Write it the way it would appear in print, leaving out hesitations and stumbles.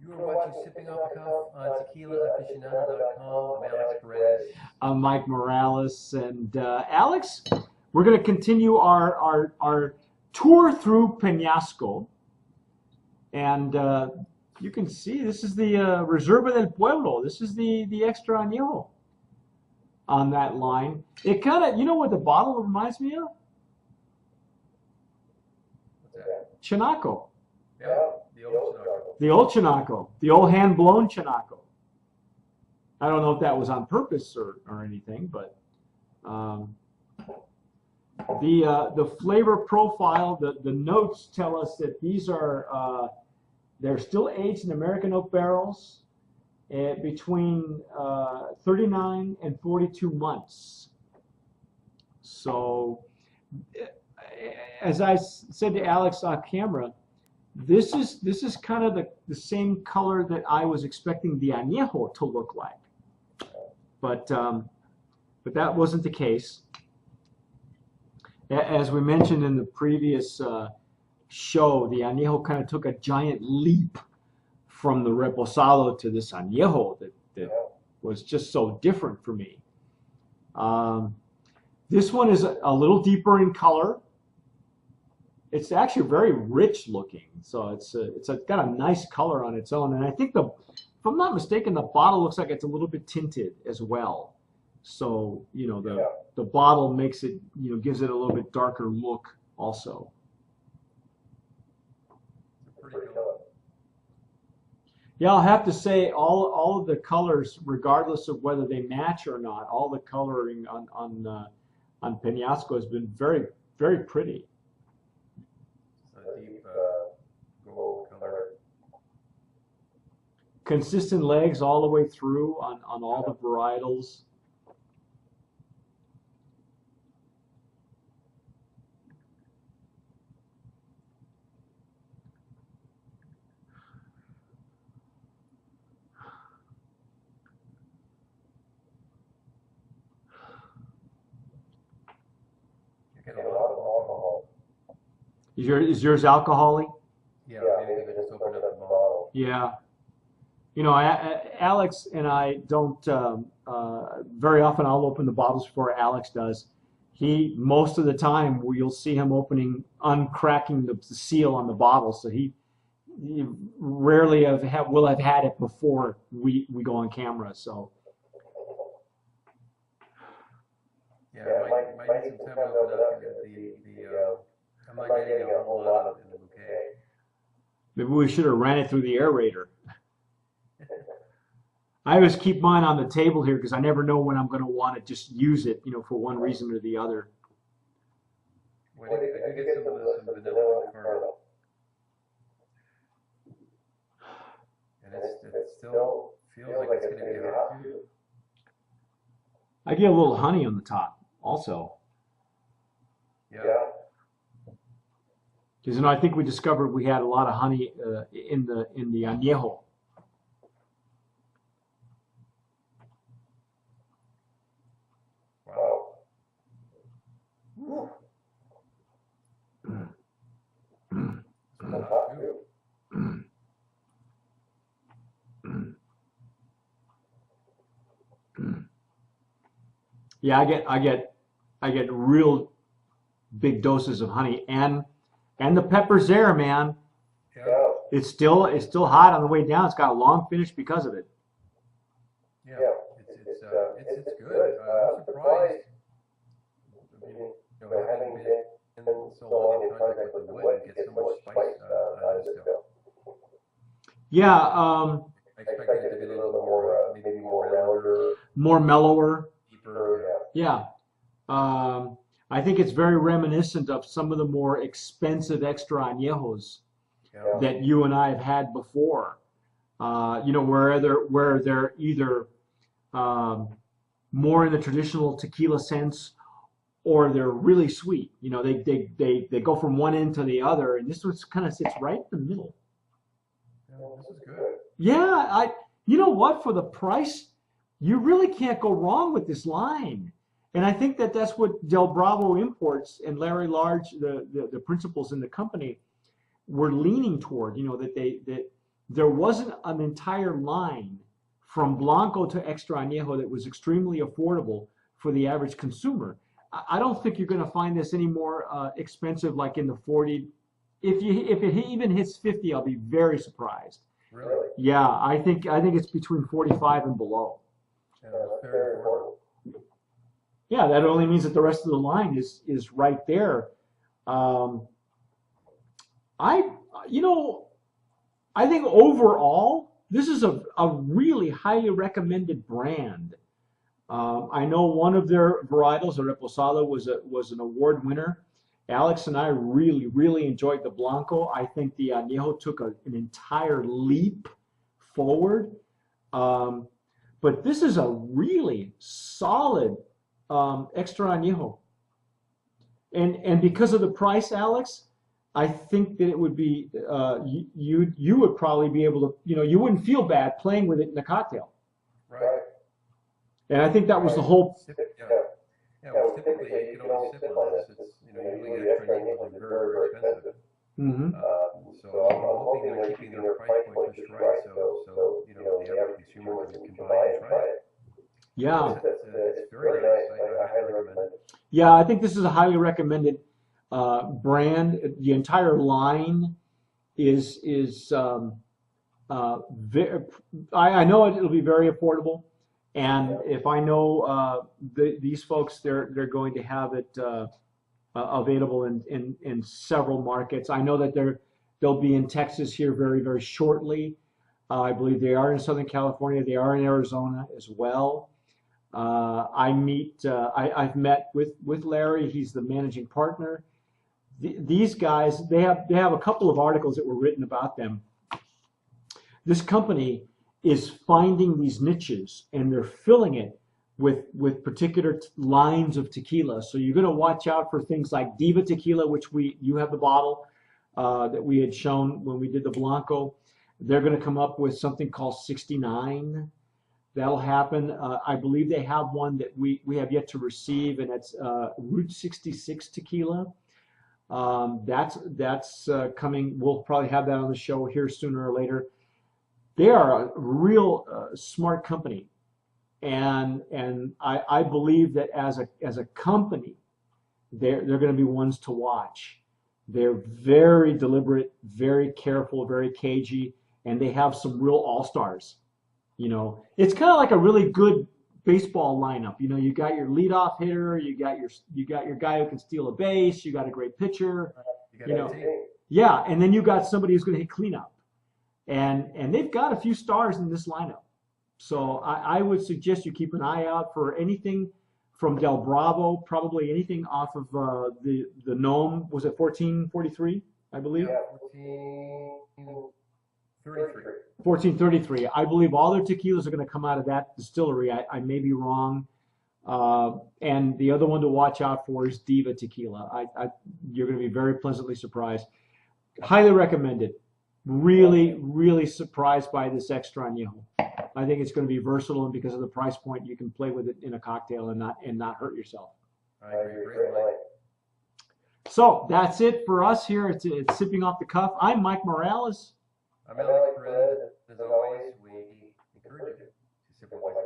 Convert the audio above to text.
You are watching Sipping Off the Cuff on TequilaAficionado.com. I'm Alex Perez. I'm Mike Morales. And Alex, we're going to continue our tour through Penasco. And you can see this is the Reserva del Pueblo. This is the extra añejo on that line. It kind of, you know what the bottle reminds me of? What's that? Chinaco. Yeah, the old Chinaco. The old Chinaco. The old hand-blown Chinaco. I don't know if that was on purpose or anything, but the flavor profile, the notes tell us that these are they're still aged in American oak barrels between 39 and 42 months. So, as I said to Alex on camera, this is kind of the same color that I was expecting the Anejo to look like, but that wasn't the case. As we mentioned in the previous show, the Anejo kind of took a giant leap from the Reposado to this Anejo that was just so different for me. This one is a little deeper in color. It's actually very rich looking, so it's got a nice color on its own. And I think if I'm not mistaken, the bottle looks like it's a little bit tinted as well. So the bottle makes it gives it a little bit darker look also. Yeah, I'll have to say all of the colors, regardless of whether they match or not, all the coloring on Penasco has been very, very pretty. A deep gold color. Consistent legs all the way through on all the varietals. You get a lot of alcohol. Is yours alcoholic? Yeah, maybe they just opened up the bottle. Yeah. Alex and I don't very often. I'll open the bottles before Alex does. Most of the time you'll see him uncracking the seal on the bottle. So he rarely will have had it before we go on camera. So Yeah, might need some time to open it up. I'm not getting a whole lot of it in the bouquet. maybe we should have ran it through the aerator. I always keep mine on the table here because I never know when I'm going to want to just use it, for one reason or the other. Well, I do get some vanilla kernel. And it still feels like it's going to be hot too. I get a little honey on the top also. Yeah. Because I think we discovered we had a lot of honey in the añejo. Wow. It's hot too. Yeah, I get real big doses of honey and the pepper's there, man. Yeah. It's still hot on the way down. It's got a long finish because of it. Yeah. It's good. I'm surprised. I mean, having been so long in contact with the wood, you get so much spice out of this stuff. Yeah, I expected it to be a little more, maybe more rounder, more mellower. deeper. Yeah. I think it's very reminiscent of some of the more expensive extra añejos Yeah. that you and I have had before. Where they're either more in the traditional tequila sense, or they're really sweet. They go from one end to the other, and this one kind of sits right in the middle. Yeah, this is good. Yeah, you know what? For the price, you really can't go wrong with this line. And I think that's what Del Bravo Imports and Larry Large, the principals in the company, were leaning toward. That there wasn't an entire line from Blanco to Extra Añejo that was extremely affordable for the average consumer. I don't think you're going to find this any more expensive, like in the 40. If it even hits 50, I'll be very surprised. Really? Yeah, I think it's between 45 and below. Yeah, that's very affordable. Yeah, that only means that the rest of the line is right there. I think overall, this is a really highly recommended brand. I know one of their varietals, the Reposado, was an award winner. Alex and I really, really enjoyed the Blanco. I think the Añejo took an entire leap forward. But this is a really solid Extra Añejo. And because of the price, Alex, I think that it would be, you would probably be able to, you wouldn't feel bad playing with it in a cocktail. Right. And I think that was the whole. Yeah, well, typically you can only sip on this. It's, usually the Extra Añejo is very, very expensive. Mm-hmm. So I'm hoping they're keeping their price point just right, so the average consumer can buy it and try it. Yeah. It's very nice. I highly recommend it. Yeah, I think this is a highly recommended brand. The entire line is I know it'll be very affordable, and if I know these folks, they're going to have it available in several markets. I know that they'll be in Texas here very, very shortly. I believe they are in Southern California. They are in Arizona as well. I've met with Larry. He's the managing partner. These guys, they have a couple of articles that were written about them. This company is finding these niches and they're filling it with particular lines of tequila. So you're going to watch out for things like Diva Tequila, which you have the bottle that we had shown when we did the Blanco. They're going to come up with something called 69. That'll happen. I believe they have one that we have yet to receive, and it's Route 66 Tequila. That's coming. We'll probably have that on the show here sooner or later. They are a real smart company, and I believe that as a company, they're going to be ones to watch. They're very deliberate, very careful, very cagey, and they have some real all-stars. It's kind of like a really good baseball lineup. You got your leadoff hitter, you got your guy who can steal a base, you got a great pitcher, yeah, and then you got somebody who's going to hit cleanup, and they've got a few stars in this lineup. So I would suggest you keep an eye out for anything from Del Bravo, probably anything off of the Gnome. Was it 1443, I believe? Yeah, 1433. 1433. I believe all their tequilas are going to come out of that distillery. I may be wrong. And the other one to watch out for is Diva Tequila. You're going to be very pleasantly surprised. Highly recommended. Really, really surprised by this Extra Añejo. I think it's going to be versatile, and because of the price point, you can play with it in a cocktail and not hurt yourself. I agree. Great. So that's it for us here. It's Sipping Off the Cuff. I'm Mike Morales. I'm Alex Perez. As always, we encourage you to sip with